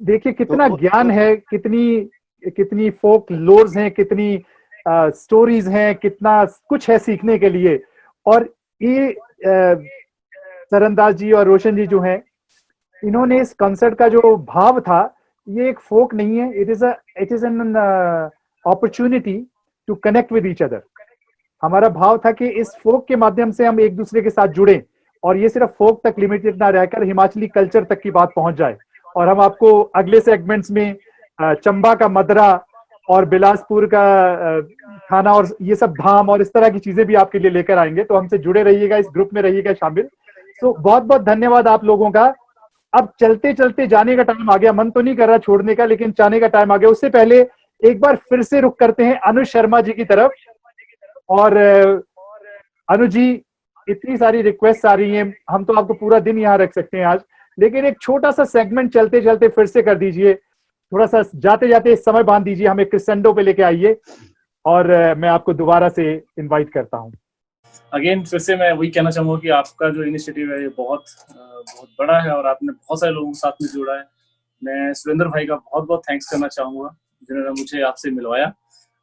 देखिए कितना ज्ञान है, कितनी फोक लोर्स हैं, कितनी स्टोरीज हैं, कितना कुछ है सीखने के लिए। और ये सरनदास जी और रोशन जी जो हैं, इन्होंने इस कंसर्ट का जो भाव था, ये एक फोक नहीं है, it is an opportunity to connect with each other. हमारा भाव था कि इस फोक के माध्यम से हम एक दूसरे के साथ जुड़े, और ये सिर्फ फोक तक लिमिटेड ना रहकर हिमाचली कल्चर तक की बात पहुंच जाए। और हम आपको अगले सेगमेंट्स में चंबा का मदरा और बिलासपुर का खाना और ये सब धाम और इस तरह की चीजें भी आपके लिए लेकर आएंगे। तो हमसे जुड़े रहिएगा, इस ग्रुप में रहिएगा शामिल। तो बहुत बहुत धन्यवाद आप लोगों का। अब चलते चलते जाने का टाइम आ गया, मन तो नहीं कर रहा छोड़ने का, लेकिन जाने का टाइम आ गया। उससे पहले एक बार फिर से रुख करते हैं अनुज शर्मा जी की तरफ। और अनुज जी, इतनी सारी रिक्वेस्ट आ रही हैं, हम तो आपको पूरा दिन यहाँ रख सकते हैं आज, लेकिन एक छोटा सा सेगमेंट चलते चलते फिर से कर दीजिए, थोड़ा सा जाते जाते समय बांध दीजिए, हमें क्रिसेंडो पे लेके आइए, और मैं आपको दोबारा से इनवाइट करता हूँ। अगेन फिर से मैं वही कहना चाहूंगा कि आपका जो इनिशिएटिव है ये बहुत बड़ा है, और आपने बहुत सारे लोगों के साथ में जोड़ा है। मैं सुरेंद्र भाई का बहुत बहुत थैंक्स करना चाहूंगा जिन्होंने मुझे आपसे मिलवाया,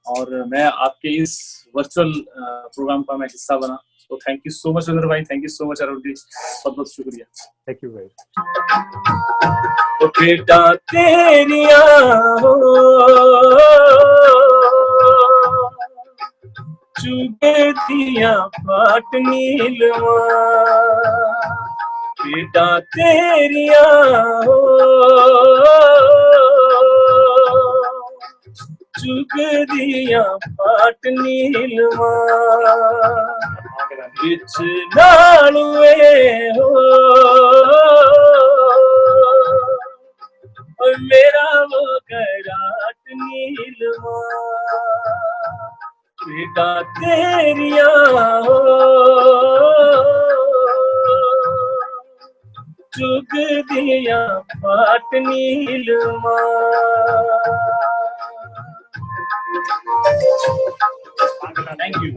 और मैं आपके इस वर्चुअल प्रोग्राम का मैं हिस्सा बना। तो thank you so much Surendra bhai, thank you so much Arun ji, बहुत बहुत शुक्रिया। थैंक यू वेरी तो बेटा तेरिया चुगे दिया पाट नीलवा, बेटा तेरिया चुग दिया पाट नीलवा, बिच नालुए हो और मेरा वो कराट नीलवा, बेटा तेरिया चुग दिया पाट नीलवा। Thank you.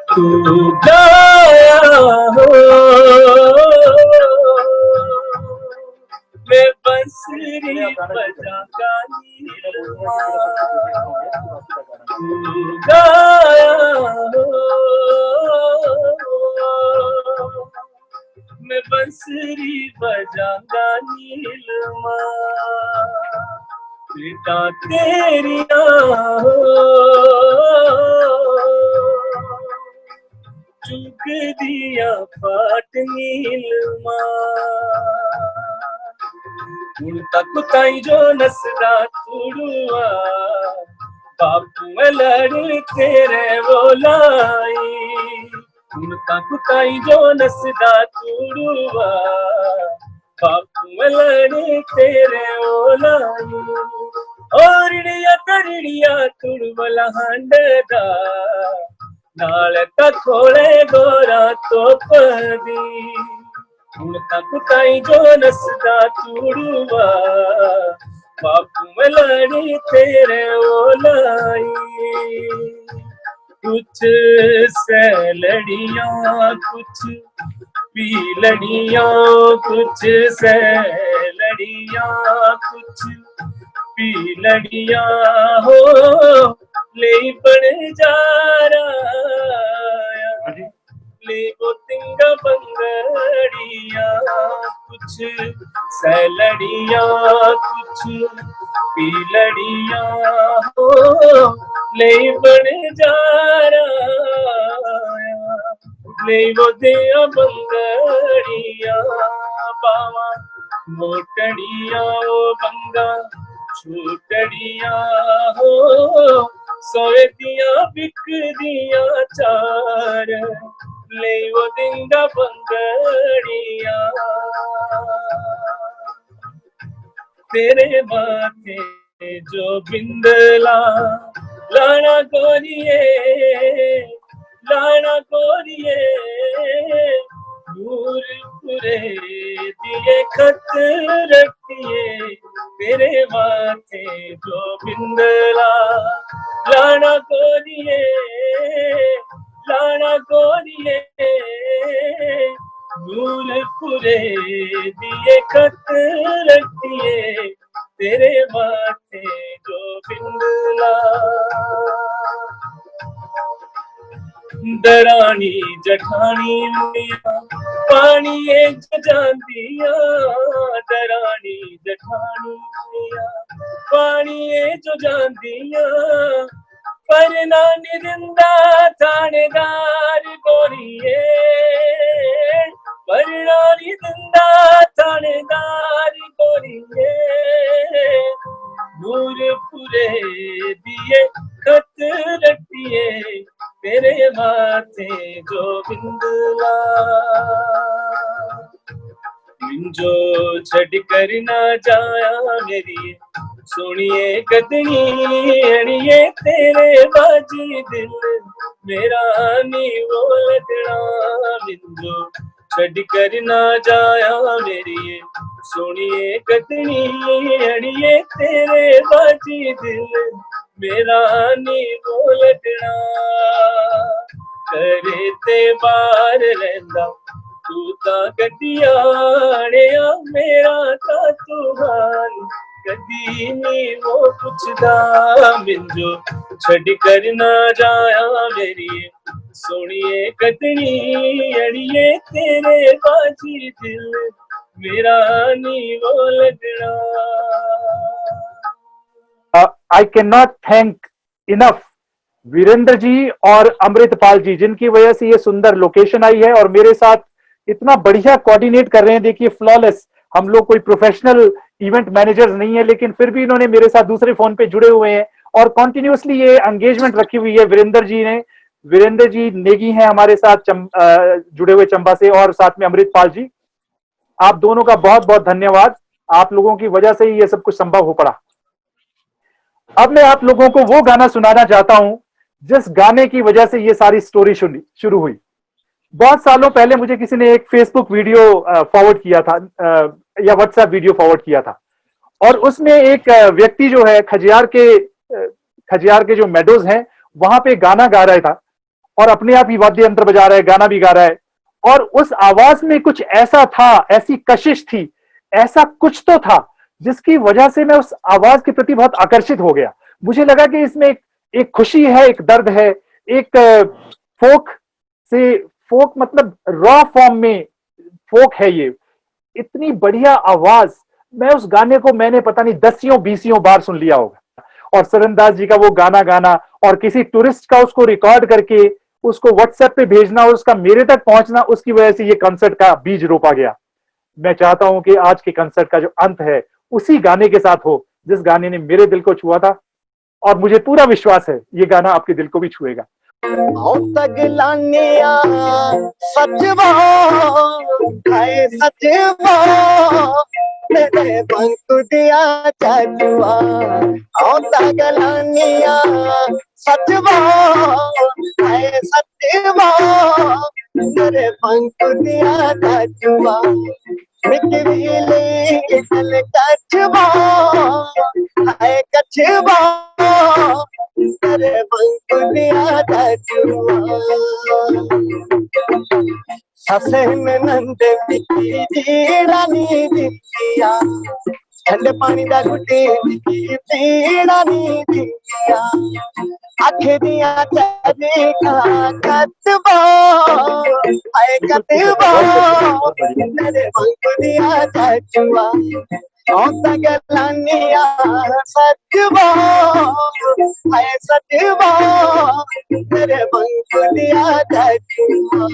तू गाया हो मैं बंसी बंसुरी बजागा नीलमा तू गाया हो मैं बंसुरी बजागा नीलमा बेटा तेरिया हो चुग दिया पाट नीलमा हुण तक ताई जो नसदा तुड़ुआ बापू लड़ तेरे बोलाई हुण तक ताई जो नसदा तुड़ुआ बापू लड़ तेरे बोलाई औरिया तरिया तुड़वला हंडदा नाल तोड़े गोरा तोपदी हुण तक ताई जो नसदा तुड़ुआ बापू लड़ी तेरे ओलाई कुछ सैलड़ियां कुछ पीलड़ियां कुछ सैलड़ियां कुछ पीलड़ियां हो ले बन जा रहा ले वो तिंगा बंगड़िया कुछ सैलड़िया कुछ पीलड़िया हो ले बन जा रहा ले वो दिया बंगड़िया बावा मोटड़िया ओ बंगा छूटड़िया हो सोए दिया बिक दिया चार ले वो दिंगा बंगड़िया तेरे माथे जो बिंदला लाना गोरिए नूरपुरे दिए खत रखिए तेरे माथे जो बिंदला लाना गोरिए नूरपुरे दिए खत रखिए तेरे माथे जो बिंदला दरानी जठानी मिया पानी जांदिया दरानी जठानी मिया पानी जो जांदिया पर नानी दिंदा थानेदार गोरिए पर नानी दिंदा थानेदार गोरिए नूरपुरे दिए खत रखिए तेरे माथे जो बिंदला मिंजो छड़ कर ना जाया मेरी सुनिए कदनी अड़िए तेरे बाजी दिल मेरा नी वो लगना मिंजो छड़ कर ना जाया मेरी सुनिए कदनी अड़िए तेरे बाजी दिल मेरा नी वो लगना करे ते बार रहंदा तू ता गड्डियाणिया मेरा ता तुहान कदी नी वो पुछदा मिंजो छड़ कर ना जाया मेरी सोनिए कदनी अड़िए तेरे बाजी दिल मेरा नी वो लगना। I cannot thank enough Virendra ji और अमृतपाल जी जिनकी वजह से ये सुंदर लोकेशन आई है और मेरे साथ इतना बढ़िया कोऑर्डिनेट कर रहे हैं। देखिए फ्लॉलेस, हम लोग कोई प्रोफेशनल इवेंट मैनेजर्स नहीं है लेकिन फिर भी इन्होंने मेरे साथ दूसरे फोन पे जुड़े हुए हैं और कॉन्टिन्यूसली ये एंगेजमेंट रखी हुई है वीरेंद्र जी नेगी हैं हमारे साथ जुड़े हुए चंबा से और साथ में अमृतपाल जी। आप दोनों का बहुत बहुत धन्यवाद, आप लोगों की वजह से ही ये सब कुछ संभव हो पड़ा। अब मैं आप लोगों को वो गाना सुनाना चाहता हूं जिस गाने की वजह से ये सारी स्टोरी शुरू हुई। बहुत सालों पहले मुझे किसी ने एक फेसबुक वीडियो फॉरवर्ड किया था या व्हाट्सएप वीडियो फॉरवर्ड किया था और उसमें एक व्यक्ति जो है खजियार के जो मेडोज हैं वहां पे गाना गा रहा था और अपने आप ही वाद्य यंत्र बजा रहा है, गाना भी गा रहा है और उस आवाज में कुछ ऐसा था, ऐसी कशिश थी, ऐसा कुछ तो था जिसकी वजह से मैं उस आवाज के प्रति बहुत आकर्षित हो गया। मुझे लगा कि इसमें एक खुशी है, एक दर्द है, एक फोक से, फोक मतलब रॉ फॉर्म में फोक है ये। इतनी बढ़िया आवाज, मैं उस गाने को मैंने पता नहीं 10 बार सुन लिया होगा। और सरनदास जी का वो गाना गाना और किसी टूरिस्ट का उसको रिकॉर्ड करके उसको व्हाट्सएप पे भेजना और उसका मेरे तक पहुंचना, उसकी वजह से ये कंसर्ट का बीज रोपा गया। मैं चाहता हूं कि आज के कंसर्ट का जो अंत है उसी गाने के साथ हो, जिस गाने ने मेरे दिल को छुआ था, और मुझे पूरा विश्वास है ये गाना आपके दिल को भी छुएगा। तगलानिया सजवा खाए सजवा मेरे बंक दिया चाचुआ। तगलानिया सजवा खाए सजवा मेरे बंक दिया चाचुआ। मिकवीले चल कछवा खाए कछवा मेरे बंक दिया चाचुआ। ससे में नंद मिट्टी जीड़ा नी दिया, ठंडे पानी दा घुटे पीड़ा नी दिया। अखियां चले का कतबा आए कतबा मेरे बंक दिया चाचुआ। तगलानिया सजवा आए सजवा मेरे बंक दिया चाचुआ।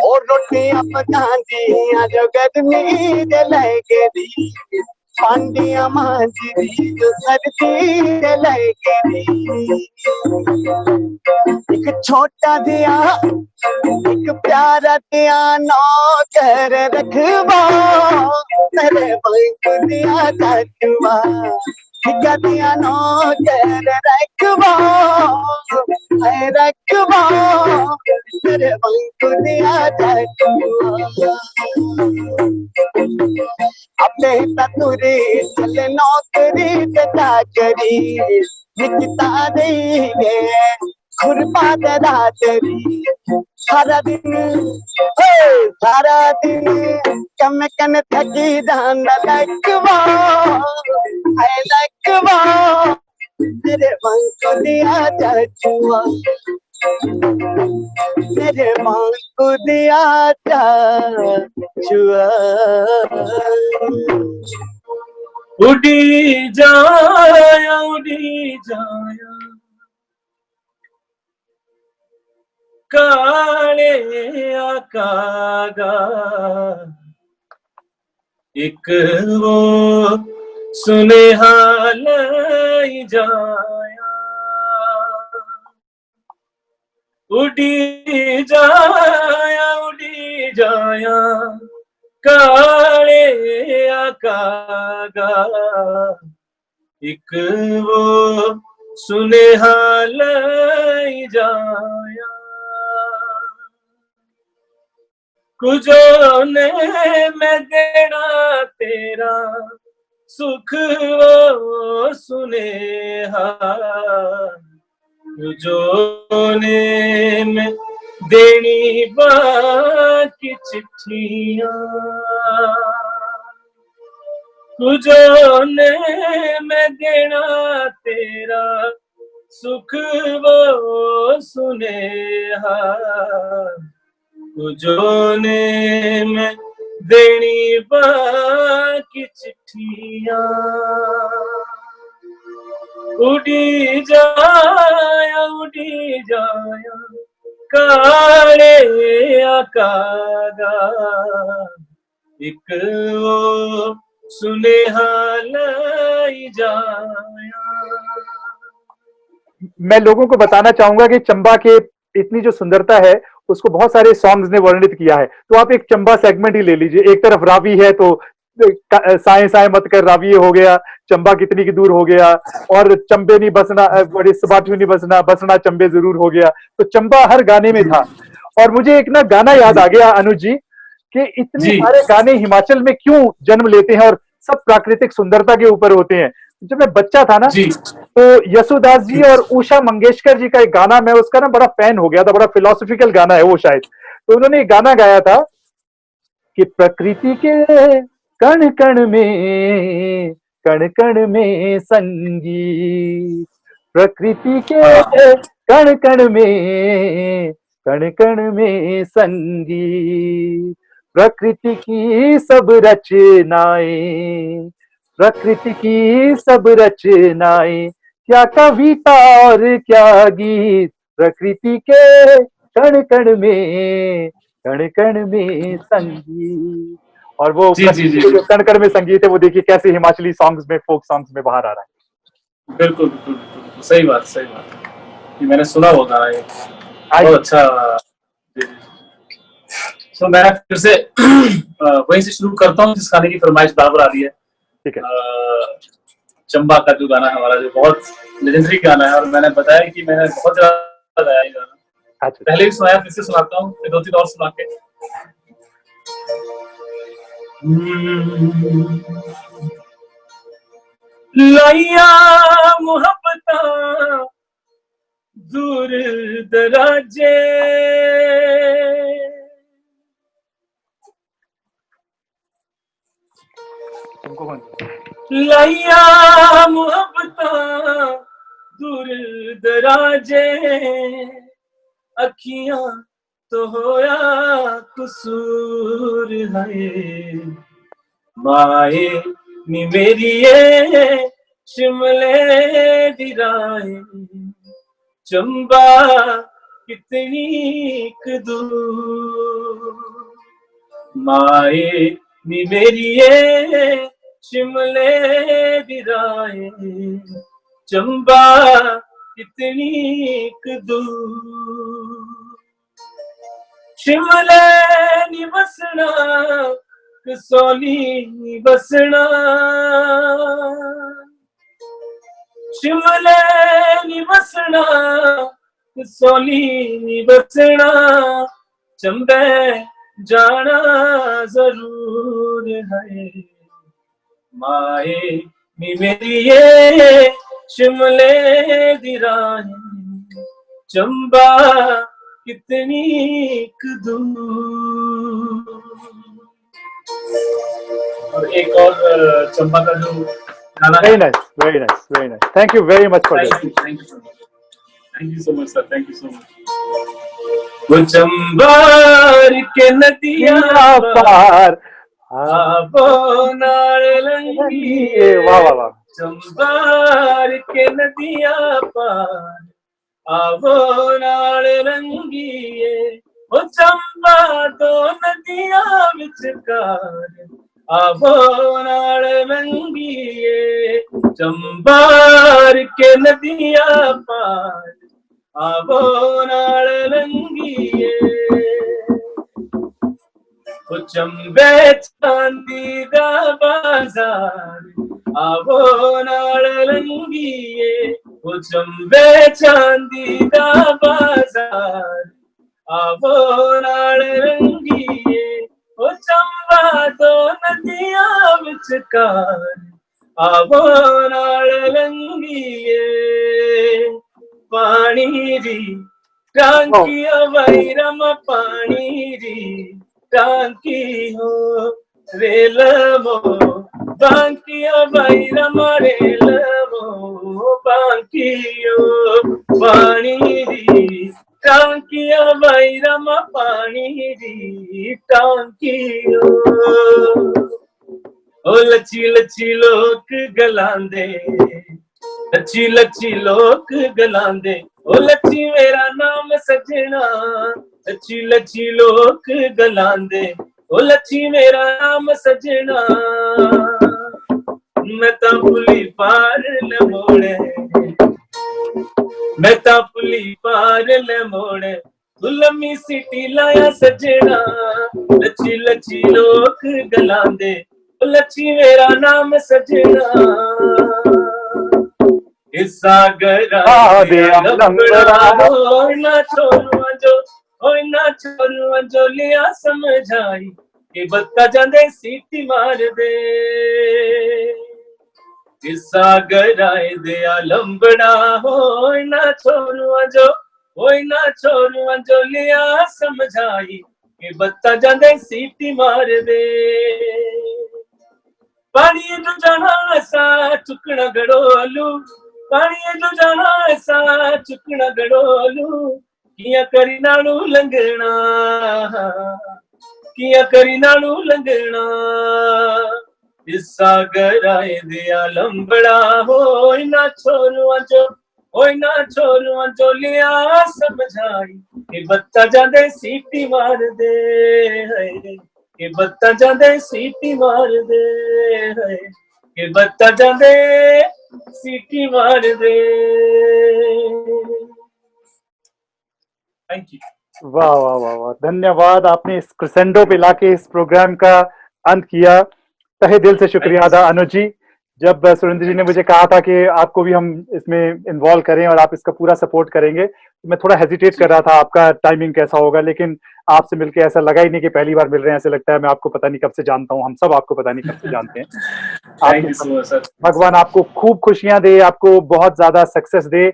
और रोटियां पकांदियां जो गर्मी दे लगे दी, पांडिया मांझी जो सर्दी दे लगे दी। एक छोटा दिया एक प्यारा दिया नौकर रखवा मेरे बंक दिया चाचुआ। ठिका दिया नौकर रखवा रखवा मेरे बंक दिया चाचुआ। अपने ततुरे चले नौकरी ते चाकरी निकता नहीं है खुरपा दातरी। सारा दिन कम कन थकी दान लकवा लकवा मेरे बंक दिया चाचुआ। मेरे बंक दिया चाचुआ। उड़ी जाया उड़ी जाया काले आकागा, एक वो सुनेहा लाई जाया। उड़ी जाया काले आकागा, एक वो सुनेहा लाई जाया। कुजो ने मैं देना तेरा सुख वो सुनेहा, कुजो ने मैं देनी बाकी चिट्ठियां। कुजो ने मैं देना तेरा सुख वो सुनेहा, कुजो ने मैं देनी बाकी चिट्ठियां। उड़ी जाया काले आकागा, एक वो सुनेहा लाई जाया। मैं लोगों को बताना चाहूंगा कि चंबा के इतनी जो सुंदरता है उसको बहुत सारे सॉन्ग्स ने वर्णित किया है। तो आप एक चंबा सेगमेंट ही ले लीजिए। एक तरफ रावी है तो साए साए मत कर रावी हो गया, चंबा कितनी की दूर हो गया, और चंबे नहीं बसना बड़ी सबाठू नहीं बसना, बसना चंबे जरूर हो गया। तो चंबा हर गाने में था। और मुझे एक ना गाना याद आ गया अनुज जी कि इतने सारे गाने हिमाचल में क्यों जन्म लेते हैं और सब प्राकृतिक सुंदरता के ऊपर होते हैं। जब मैं बच्चा था ना तो यशुदास जी और उषा मंगेशकर जी का एक गाना, मैं उसका ना बड़ा फैन हो गया था। बड़ा फिलोसॉफिकल गाना है वो शायद। तो उन्होंने एक गाना गाया था कि प्रकृति के कण कण में संगीत, प्रकृति के कण में संगीत, प्रकृति की सब रचनाएं, प्रकृति की सब रचनाएं, क्या कविता और क्या गीत, प्रकृति के कण में संगीत। और वो जी जी जी जो कण में संगीत है वो देखिए कैसे हिमाचली सॉन्ग्स में, फोक सॉन्ग्स में बाहर आ रहा है। बिल्कुल बिल्कुल बिल्कुल, सही बात ये मैंने सुना वो गाना, ये बहुत अच्छा। तो मैं फिर से वहीं से शुरू करता हूँ जिस गाने की फरमाइश बराबर आ रही है। ठीक है। चंबा का जो गाना है हमारा, जो बहुत लेजेंडरी गाना है, और मैंने बताया कि मैंने बहुत ज्यादा गाया ये गाना, पहले भी सुनाया, फिर से सुनाता हूँ, फिर 2-3 और सुना के। लाइया मोहब्बता दूर दराजे, लाइया मोहब्बता दूर दराजे, अखियां तो होया कसूर है, माए नी मेरिए शिमले दी राहें, चंबा कितनी दूर, माए नी मेरिए शिमले दी राहें, चंबा कितनी दूर, शिमले नी बसना कसौली नी बसना, शिमले नी बसना कसौली नी बसना, चंबे जाना जरूर है, माए नी मेरी ये शिमले दी राहें, चंबा कितनी दूर। और एक और चंबा का जो गाना, very nice very nice very nice, thank you very much for this, thank you so much sir, thank you so much. वो चंबार के नदिया पार आवो नाल लंगी, वाह वाह वाह, चंबार के नदिया पार आवो नाल रंगीए, ओ चंबा दो नदिया विचकार आवो नाल रंगीए, चंबार के नदिया पार आवो नाल रंगीए, ओ चंबे चांदी दा बाजार आवो नाल रंगीए, ओ चंबे चांदी दा बाजार आवो नाल रंगीए, ओ चंबा दो नदिया विचकार आवो नाल रंगीए, पानी दी टांकी अवाई रम पानी दी टांकी हो रेलमो बांकी अवाई रम रेलमो बांकियो, पानी दी टांकी अवाई रम पानी दी टांकियो, ओ लची लची लोक गलांदे, लची लची लोक गलांदे, ओ लची मेरा नाम सजना, लची लची लोक गलांदे, ओ लची मेरा नाम सजना, मैं ता पुली पार न मोड़े, मैं ता पुली पार न मोड़े, तू लम्मी सिटी लाया सजना, लची लची लोक गलांदे, ओ लची मेरा नाम सजना, इस सागर ना छोरुआ जो, ओए ना छोरुआ जो लिया समझाई, के बत्ता जांदे सीटी मार दे, इस सागर आए दे लंबड़ा होए ना छोरुआ जो, ओए ना छोरुआ जो लिया समझाई, कि बत्ता जांदे सीटी मार दे पानी जो जाना ऐसा चुकना गड़ोलू पानी जो जाना ऐसा चुकना गड़ोलू किया करी नालू लंघना किया करी नालू लंघना इस सागर आए दिया लंबड़ा हो ना छोरुआ जो लिया समझाई कि बत्ता जांदे सीटी मार दे है कि बत्ता जांदे सीटी मार दे है कि बत्ता जांदे सीटी मार दे। Thank you. वाह वाह वाह वाह, धन्यवाद। आपने इस क्रेसेंडो पे लाके इस प्रोग्राम का अंत किया, तहे दिल से शुक्रिया अदा अनुज जी। जब सुरेंद्र जी ने मुझे कहा था कि आपको भी हम इसमें इन्वॉल्व करें और आप इसका पूरा सपोर्ट करेंगे, तो मैं थोड़ा हेजिटेट कर रहा था आपका टाइमिंग कैसा होगा, लेकिन आपसे मिलके ऐसा लगा ही नहीं कि पहली बार मिल रहे हैं। ऐसे लगता है मैं आपको पता नहीं कब से जानता हूँ, हम सब आपको पता नहीं कब से जानते हैं। Thank you so much sir. भगवान आपको खूब खुशियां दे, आपको बहुत ज्यादा सक्सेस दे।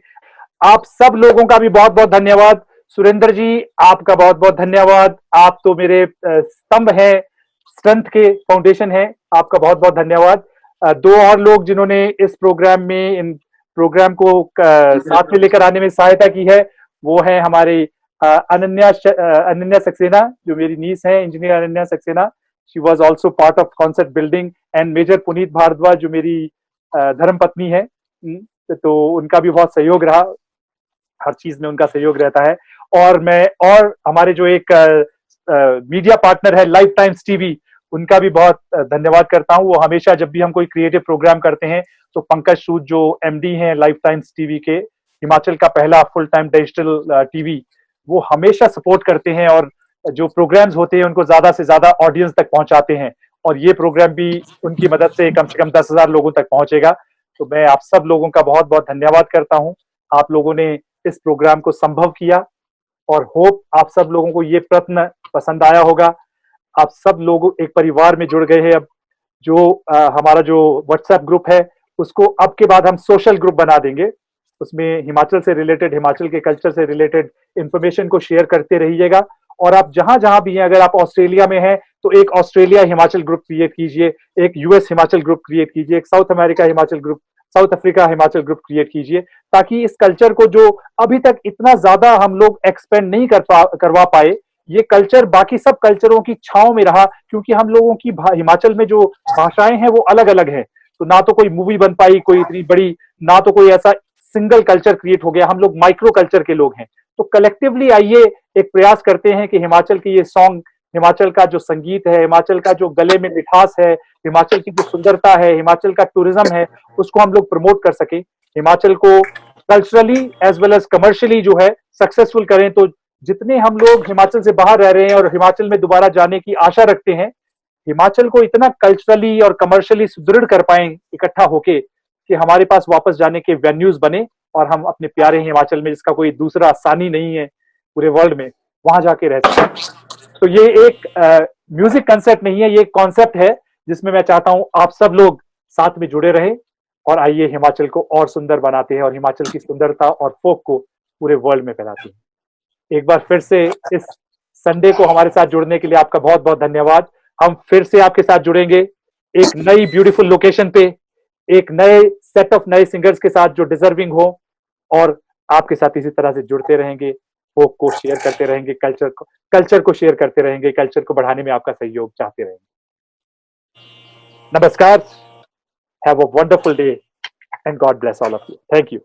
आप सब लोगों का भी बहुत बहुत धन्यवाद। सुरेंद्र जी, आपका बहुत बहुत धन्यवाद। आप तो मेरे स्तंभ हैं, स्ट्रेंथ के फाउंडेशन है। आपका बहुत बहुत धन्यवाद। दो और लोग जिन्होंने इस प्रोग्राम में इन प्रोग्राम को साथ में लेकर आने में सहायता की है, वो है हमारे अनन्या सक्सेना, जो मेरी नीस है, engineer Ananya Saxena. She was also part of concert building. And major Puneet Bhardwaj, जो मेरी धर्म पत्नी है, तो उनका भी बहुत सहयोग रहा, हर चीज में उनका सहयोग रहता है। और हमारे जो एक मीडिया पार्टनर है लाइफ टाइम्स टीवी, उनका भी बहुत धन्यवाद करता हूँ। वो हमेशा जब भी हम कोई क्रिएटिव प्रोग्राम करते हैं तो पंकज सूद जो एमडी हैं लाइफ टाइम्स टीवी के, हिमाचल का पहला फुल टाइम डिजिटल टीवी, वो हमेशा सपोर्ट करते हैं और जो प्रोग्राम्स होते हैं उनको ज्यादा से ज्यादा ऑडियंस तक पहुंचाते हैं। और ये प्रोग्राम भी उनकी मदद से कम 10,000 लोगों तक पहुंचेगा। तो मैं आप सब लोगों का बहुत बहुत धन्यवाद करता हूँ। आप लोगों ने इस प्रोग्राम को संभव किया और होप आप सब लोगों को ये प्रयत्न पसंद आया होगा। आप सब लोग एक परिवार में जुड़ गए हैं। अब जो हमारा जो व्हाट्सएप ग्रुप है उसको अब के बाद हम सोशल ग्रुप बना देंगे। उसमें हिमाचल से रिलेटेड, हिमाचल के कल्चर से रिलेटेड इंफॉर्मेशन को शेयर करते रहिएगा। और आप जहां जहां भी हैं, अगर आप ऑस्ट्रेलिया में हैं तो एक ऑस्ट्रेलिया हिमाचल ग्रुप क्रिएट कीजिए, एक यूएस हिमाचल ग्रुप क्रिएट कीजिए, एक south America Himachal group, south Africa Himachal group create कीजिए, ताकि इस कल्चर को जो अभी तक इतना ज्यादा हम लोग एक्सपेंड नहीं करवा पाए, ये कल्चर बाकी सब कल्चरों की छांव में रहा। क्योंकि हम लोगों की हिमाचल में जो भाषाएं हैं वो अलग अलग हैं, तो ना तो कोई मूवी बन पाई कोई इतनी बड़ी, ना तो कोई ऐसा सिंगल कल्चर क्रिएट हो गया। हम लोग माइक्रो कल्चर के लोग हैं। तो कलेक्टिवली आइए एक प्रयास करते हैं कि हिमाचल की ये सॉन्ग, हिमाचल का जो संगीत है, हिमाचल का जो गले में मिठास है, हिमाचल की जो सुंदरता है, हिमाचल का टूरिज्म है, उसको हम लोग प्रमोट कर सके। हिमाचल को culturally as well as commercially जो है सक्सेसफुल करें। तो जितने हम लोग हिमाचल से बाहर रह रहे हैं और हिमाचल में दोबारा जाने की आशा रखते हैं, हिमाचल को इतना कल्चरली और कमर्शियली सुदृढ़ कर पाए इकट्ठा होके कि हमारे पास वापस जाने के वेन्यूज बने और हम अपने प्यारे हिमाचल में, जिसका कोई दूसरा आसानी नहीं है पूरे वर्ल्ड में, वहां जाके रह सकें। तो ये एक म्यूजिक कंसेप्ट नहीं है, ये एक कॉन्सेप्ट है जिसमें मैं चाहता हूं आप सब लोग साथ में जुड़े रहे और आइए हिमाचल को और सुंदर बनाते हैं और हिमाचल की सुंदरता और फोक को पूरे वर्ल्ड में फैलाते हैं। एक बार फिर से इस संडे को हमारे साथ जुड़ने के लिए आपका बहुत बहुत धन्यवाद। हम फिर से आपके साथ जुड़ेंगे एक नई ब्यूटीफुल लोकेशन पे, एक नए सेट ऑफ नए सिंगर्स के साथ जो डिजर्विंग हो, और आपके साथ इसी तरह से जुड़ते रहेंगे, फोक को शेयर करते रहेंगे, कल्चर को शेयर करते रहेंगे, कल्चर को बढ़ाने में आपका सहयोग चाहते रहेंगे। नमस्कार, have a wonderful day and God bless all of you. Thank you.